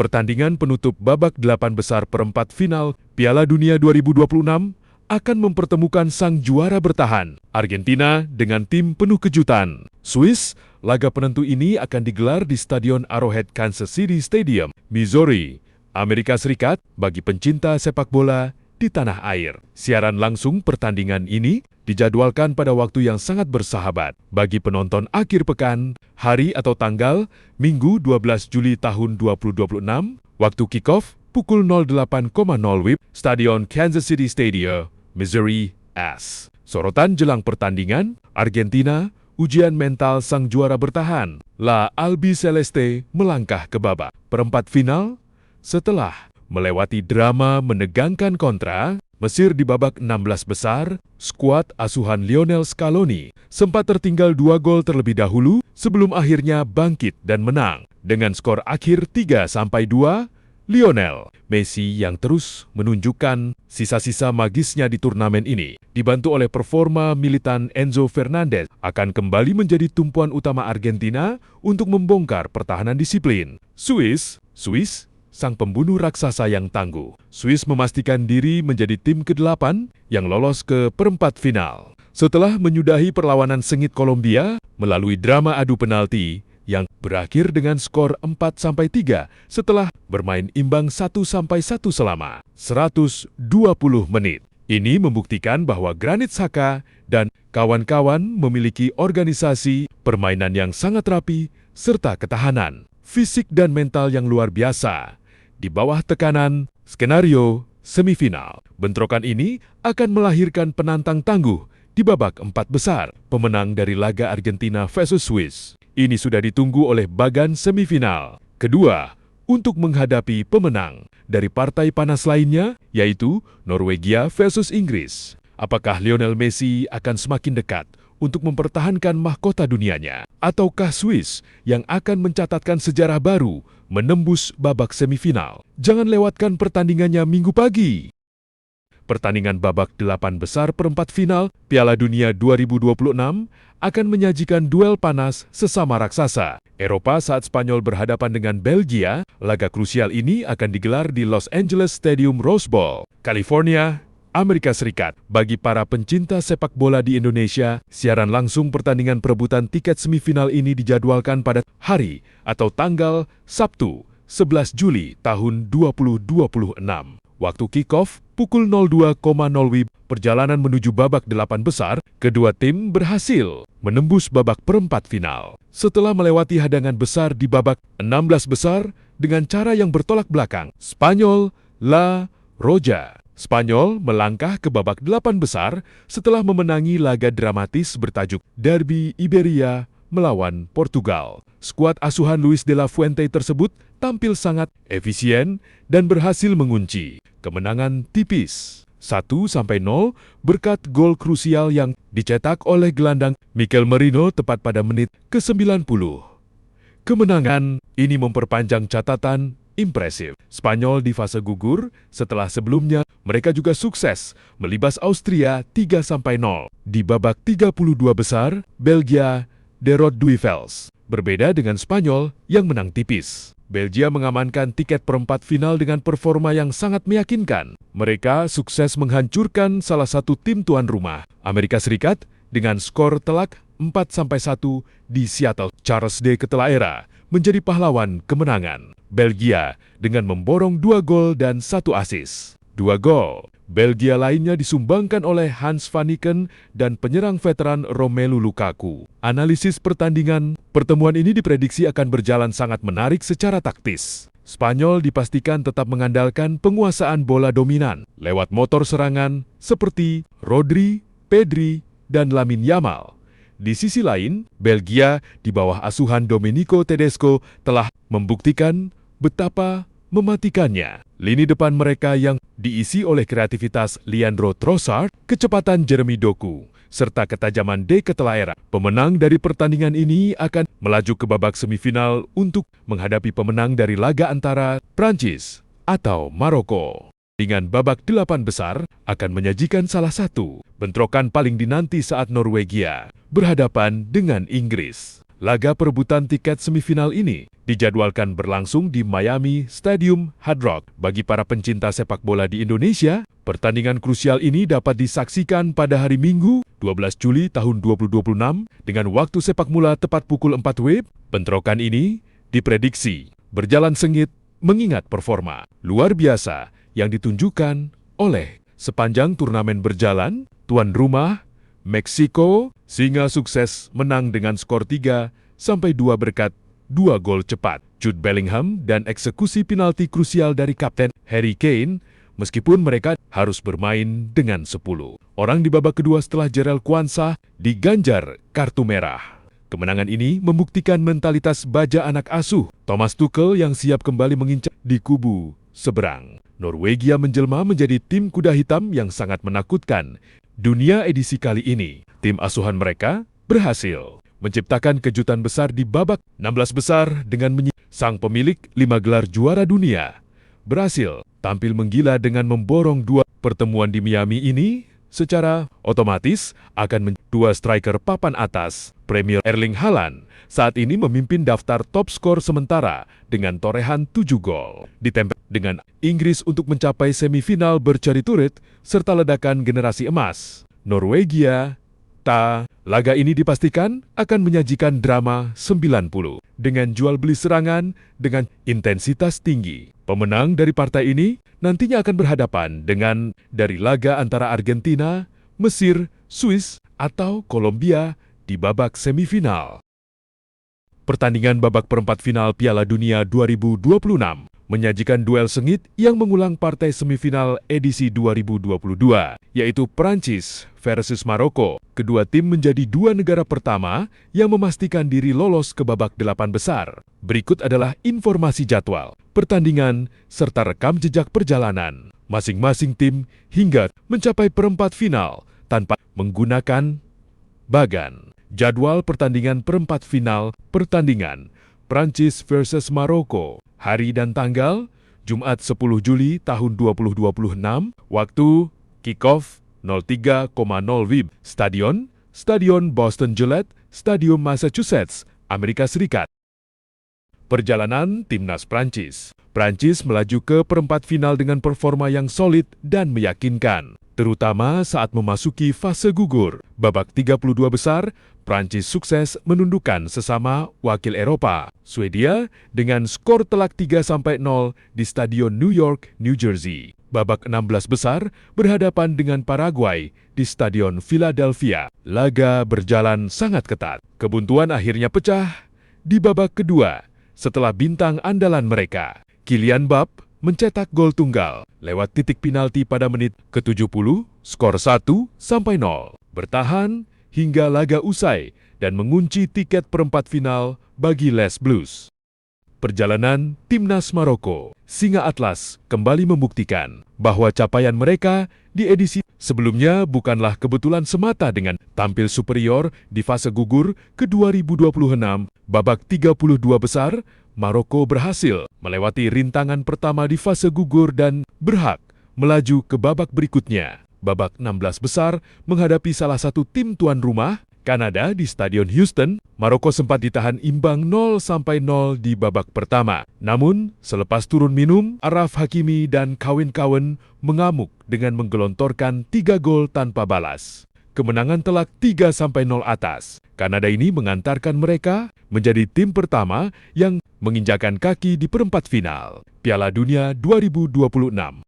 Pertandingan penutup babak 8 besar perempat final Piala Dunia 2026 akan mempertemukan sang juara bertahan, Argentina dengan tim penuh kejutan, Swiss. Laga penentu ini akan digelar di Stadion Arrowhead Kansas City Stadium, Missouri, Amerika Serikat bagi pencinta sepak bola di tanah air. Siaran langsung pertandingan ini dijadwalkan pada waktu yang sangat bersahabat bagi penonton akhir pekan, hari atau tanggal Minggu 12 Juli tahun 2026, waktu kick-off pukul 08.00 WIB, Stadion Kansas City Stadium, Missouri S. Sorotan jelang pertandingan, Argentina, ujian mental sang juara bertahan, La Albiceleste melangkah ke babak perempat final setelah melewati drama menegangkan kontra. Mesir di babak 16 besar, skuad asuhan Lionel Scaloni sempat tertinggal 2 gol terlebih dahulu sebelum akhirnya bangkit dan menang. Dengan skor akhir 3-2, Lionel Messi yang terus menunjukkan sisa-sisa magisnya di turnamen ini, dibantu oleh performa militan Enzo Fernandez, akan kembali menjadi tumpuan utama Argentina untuk membongkar pertahanan disiplin. Swiss, sang pembunuh raksasa yang tangguh. Swiss memastikan diri menjadi tim ke-8 yang lolos ke perempat final. Setelah menyudahi perlawanan sengit Kolombia melalui drama adu penalti yang berakhir dengan skor 4-3 setelah bermain imbang 1-1 selama 120 menit. Ini membuktikan bahwa Granit Xhaka dan kawan-kawan memiliki organisasi permainan yang sangat rapi serta ketahanan fisik dan mental yang luar biasa. Di bawah tekanan skenario semifinal, bentrokan ini akan melahirkan penantang tangguh di babak 4 besar, pemenang dari laga Argentina versus Swiss. Ini sudah ditunggu oleh bagan semifinal kedua untuk menghadapi pemenang dari partai panas lainnya, yaitu Norwegia versus Inggris. Apakah Lionel Messi akan semakin dekat untuk mempertahankan mahkota dunianya, ataukah Swiss yang akan mencatatkan sejarah baru menembus babak semifinal? Jangan lewatkan pertandingannya Minggu pagi. Pertandingan babak 8 besar perempat final Piala Dunia 2026 akan menyajikan duel panas sesama raksasa Eropa saat Spanyol berhadapan dengan Belgia. Laga krusial ini akan digelar di Los Angeles Stadium Rose Bowl, California, Amerika Serikat. Bagi para pencinta sepak bola di Indonesia, siaran langsung pertandingan perebutan tiket semifinal ini dijadwalkan pada hari atau tanggal Sabtu 11 Juli tahun 2026. Waktu kick-off pukul 02.00 WIB. Perjalanan menuju babak 8 besar, kedua tim berhasil menembus babak perempat final. Setelah melewati hadangan besar di babak 16 besar dengan cara yang bertolak belakang, Spanyol La Roja. Spanyol melangkah ke babak 8 besar setelah memenangi laga dramatis bertajuk Derby Iberia melawan Portugal. Skuad asuhan Luis de la Fuente tersebut tampil sangat efisien dan berhasil mengunci kemenangan tipis 1-0 berkat gol krusial yang dicetak oleh gelandang Mikel Merino tepat pada menit ke-90. Kemenangan ini memperpanjang catatan impresif Spanyol di fase gugur setelah sebelumnya mereka juga sukses melibas Austria 3-0. Di babak 32 besar, Belgia de Rode Duivels. Berbeda dengan Spanyol yang menang tipis, Belgia mengamankan tiket perempat final dengan performa yang sangat meyakinkan. Mereka sukses menghancurkan salah satu tim tuan rumah, Amerika Serikat, dengan skor telak 4-1 di Seattle. Charles de Ketelaere menjadi pahlawan kemenangan Belgia dengan memborong 2 gol dan 1 assist. 2 gol Belgia lainnya disumbangkan oleh Hans Vaniken dan penyerang veteran Romelu Lukaku. Analisis pertandingan, pertemuan ini diprediksi akan berjalan sangat menarik secara taktis. Spanyol dipastikan tetap mengandalkan penguasaan bola dominan lewat motor serangan seperti Rodri, Pedri, dan Lamine Yamal. Di sisi lain, Belgia di bawah asuhan Domenico Tedesco telah membuktikan betapa mematikannya lini depan mereka yang diisi oleh kreativitas Leandro Trossard, kecepatan Jeremy Doku, serta ketajaman De Ketelaere. Pemenang dari pertandingan ini akan melaju ke babak semifinal untuk menghadapi pemenang dari laga antara Prancis atau Maroko. Dengan babak 8 besar akan menyajikan salah satu bentrokan paling dinanti saat Norwegia berhadapan dengan Inggris. Laga perebutan tiket semifinal ini dijadwalkan berlangsung di Miami Stadium Hard Rock. Bagi para pencinta sepak bola di Indonesia, pertandingan krusial ini dapat disaksikan pada hari Minggu, 12 Juli tahun 2026 dengan waktu sepak mula tepat pukul 4 WIB. Bentrokan ini diprediksi berjalan sengit mengingat performa luar biasa yang ditunjukkan oleh sepanjang turnamen berjalan. Tuan rumah Meksiko sehingga sukses menang dengan skor 3-2 berkat 2 gol cepat Jude Bellingham dan eksekusi penalti krusial dari Kapten Harry Kane, meskipun mereka harus bermain dengan 10 orang di babak kedua setelah Jarell Quansah diganjar kartu merah. Kemenangan ini membuktikan mentalitas baja anak asuh Thomas Tuchel yang siap kembali mengincar di kubu seberang. Norwegia menjelma menjadi tim kuda hitam yang sangat menakutkan dunia edisi kali ini. Tim asuhan mereka berhasil menciptakan kejutan besar di babak 16 besar dengan sang pemilik 5 gelar juara dunia berhasil tampil menggila dengan memborong 2 pertemuan di Miami ini. Secara otomatis akan dua striker papan atas Premier Erling Haaland saat ini memimpin daftar top skor sementara dengan torehan 7 gol. Ditempel dengan Inggris untuk mencapai semifinal berturut-turut serta ledakan generasi emas Norwegia. Laga ini dipastikan akan menyajikan drama 90 dengan jual beli serangan dengan intensitas tinggi. Pemenang dari partai ini nantinya akan berhadapan dengan dari laga antara Argentina, Mesir, Swiss, atau Kolombia di babak semifinal. Pertandingan babak perempat final Piala Dunia 2026 menyajikan duel sengit yang mengulang partai semifinal edisi 2022, yaitu Prancis versus Maroko. Kedua tim menjadi 2 negara pertama yang memastikan diri lolos ke babak 8 besar. Berikut adalah informasi jadwal, pertandingan, serta rekam jejak perjalanan masing-masing tim hingga mencapai perempat final tanpa menggunakan bagan. Jadwal pertandingan perempat final pertandingan Prancis versus Maroko. Hari dan tanggal, Jumat 10 Juli tahun 2026, waktu kick-off 03.00 WIB, Stadion Boston Gillette, Stadium Massachusetts, Amerika Serikat. Perjalanan Timnas Prancis. Prancis melaju ke perempat final dengan performa yang solid dan meyakinkan, terutama saat memasuki fase gugur. Babak 32 besar, Prancis sukses menundukkan sesama wakil Eropa, Swedia, dengan skor telak 3-0 di Stadion New York, New Jersey. Babak 16 besar berhadapan dengan Paraguay di Stadion Philadelphia. Laga berjalan sangat ketat. Kebuntuan akhirnya pecah di babak kedua setelah bintang andalan mereka, Kylian Mbappé, mencetak gol tunggal lewat titik penalti pada menit ke-70, skor 1-0. Bertahan hingga laga usai dan mengunci tiket perempat final bagi Les Bleus. Perjalanan Timnas Maroko, Singa Atlas, kembali membuktikan bahwa capaian mereka di edisi sebelumnya bukanlah kebetulan semata. Dengan tampil superior di fase gugur ke 2026, babak 32 besar, Maroko berhasil melewati rintangan pertama di fase gugur dan berhak melaju ke babak berikutnya. Babak 16 besar menghadapi salah satu tim tuan rumah, Kanada di Stadion Houston. Maroko sempat ditahan imbang 0-0 di babak pertama. Namun, selepas turun minum, Achraf Hakimi dan kawan-kawan mengamuk dengan menggelontorkan 3 gol tanpa balas. Kemenangan telak 3-0 atas. Kanada ini mengantarkan mereka menjadi tim pertama yang menginjakan kaki di perempat final Piala Dunia 2026.